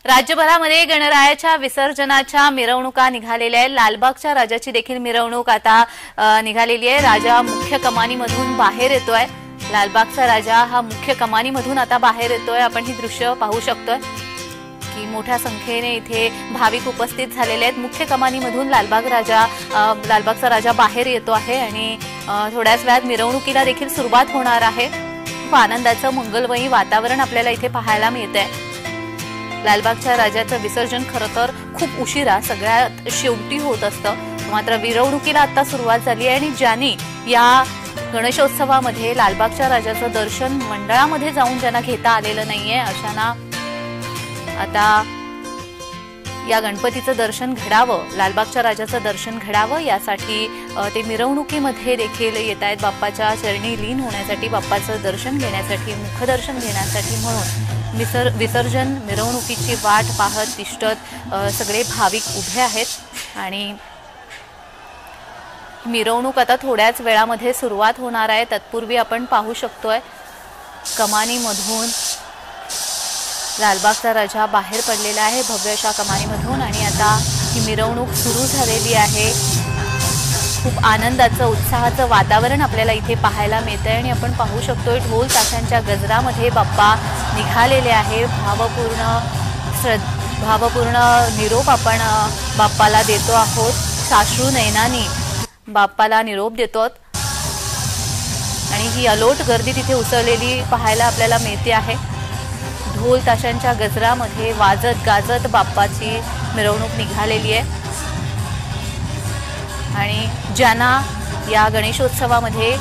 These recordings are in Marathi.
राज्यभरामध्ये गणरायाच्या विसर्जनाच्या मिरवणुका निघालेल्या आहेत। लालबागच्या राजाची देखील मिरवणूक आता निघालेली आहे। राजा मुख्य कमानीमधून बाहेर येतोय। लालबागचा राजा हा मुख्य कमानीमधून आता बाहेर येतोय। आपण ही दृश्य पाहू शकतोय की मोठ्या संख्येने इथे भाविक उपस्थित झालेले आहेत। मुख्य कमानीमधून लालबागचा राजा बाहेर येतो आहे आणि थोड्याच वेळात मिरवणुकीला देखील सुरुवात होणार आहे। खूप आनंदाचं मंगलमयी वातावरण आपल्याला इथे पाहायला मिळतंय। लालबागच्या राजाचं विसर्जन खरं तर खूप उशिरा सगळ्यात शेवटी होत असतं, मात्र मिरवणुकीला आता सुरुवात झाली आहे आणि ज्यांनी या गणेशोत्सवामध्ये लालबागच्या राजाचं दर्शन मंडळामध्ये जाऊन ज्यांना घेता आलेलं नाहीये अशांना आता या गणपतीचं दर्शन घडावं, लालबागच्या राजाचं दर्शन घडावं यासाठी ते मिरवणुकीमध्ये देखील येत आहेत। बाप्पाच्या चरणी लीन होण्यासाठी, बाप्पाचं दर्शन घेण्यासाठी, मुखदर्शन घेण्यासाठी म्हणून विसर्जन मिरवणुकीची वाट पाहत तिष्ठत सगळे भाविक उभे आहेत आणि मिरवणूक आता थोड्याच वेळामध्ये सुरुवात होणार आहे। तत्पूर्वी आपण पाहू शकतोय कमानीमधून लालबागचा राजा बाहेर पडलेला आहे भव्य अशा कमानीमधून आणि आता ही मिरवणूक सुरू झालेली आहे। खूप आनंदाचं उत्साहाचं वातावरण आपल्याला इथे पाहायला मिळतंय आणि आपण पाहू शकतोय ढोल ताशांच्या गजरामध्ये बाप्पा निघालेले आहे। भावपूर्ण निरोप आपण बाप्पाला देतो आहोत। साश्रू नयनांनी बाप्पाला निरोप देतो आणि ही अलोट गर्दी तिथे उसळलेली पाहायला आपल्याला मिळते आहे। ढोल ताशांच्या गजरामध्ये वाजत गाजत बाप्पाची मिरवणूक निघालेली आहे आणि ज्यांना या गणेशोत्सवामध्ये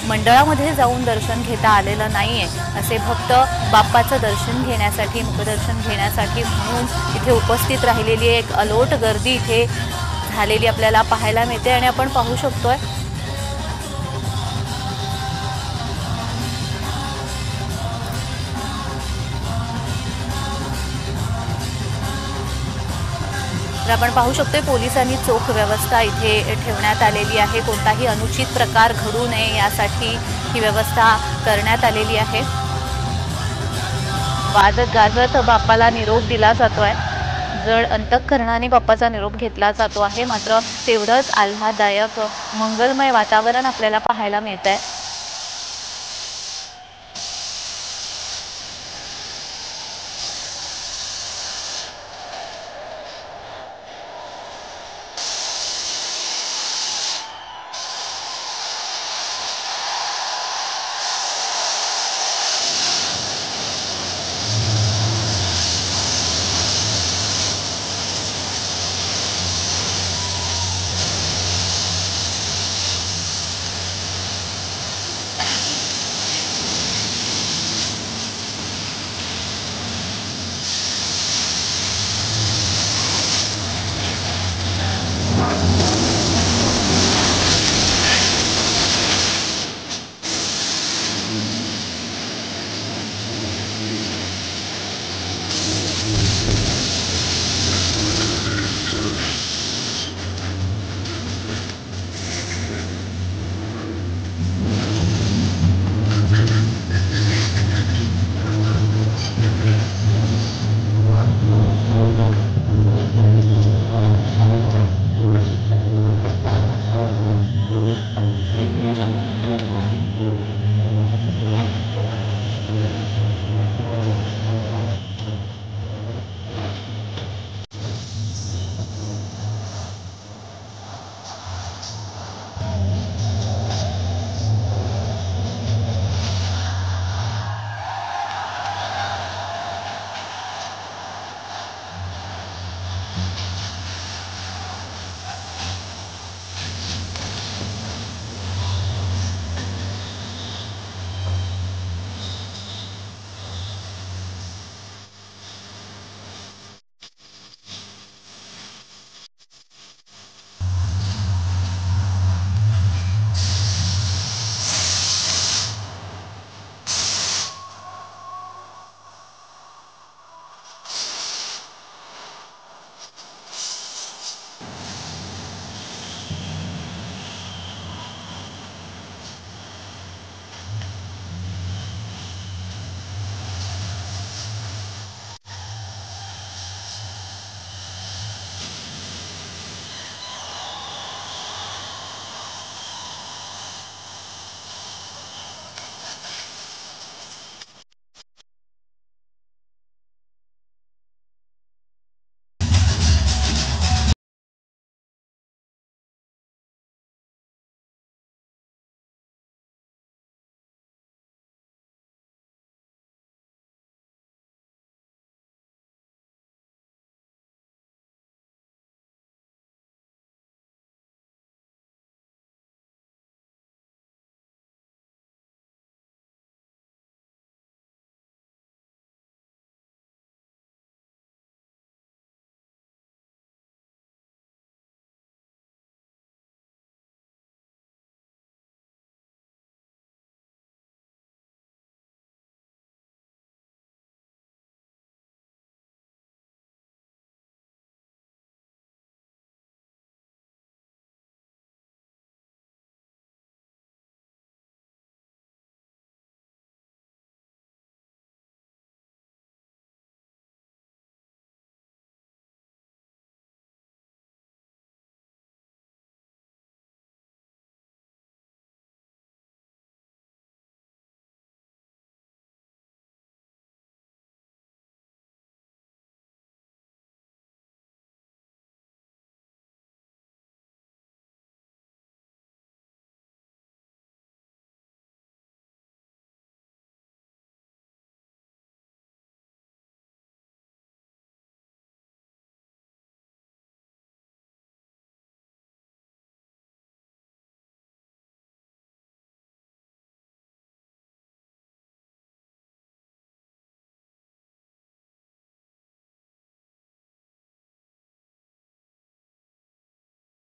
मंडळामध्ये जाऊन दर्शन घेता आलेलं नाहीये असे भक्त बाप्पाचं दर्शन घेण्यासाठी, मुखदर्शन घेण्यासाठी म्हणून इथे उपस्थित राहिलेली एक अलोट गर्दी इथे झालेली आपल्याला पाहायला मिळते आणि आपण पाहू शकतोय पोलिसांनी चोख व्यवस्था इथे ठेवण्यात आलेली आहे। कोणताही अनुचित प्रकार घडू नये यासाठी ही व्यवस्था करण्यात आलेली आहे। वाजत गाजत बाप्पाला निरोप दिला जातोय। जड अंतःकरणाने बाप्पाचा निरोप घेतला जातो आहे, मात्र तेवढंच आल्हाददायक मंगलमय वातावरण आपल्याला पाहायला मिळतंय।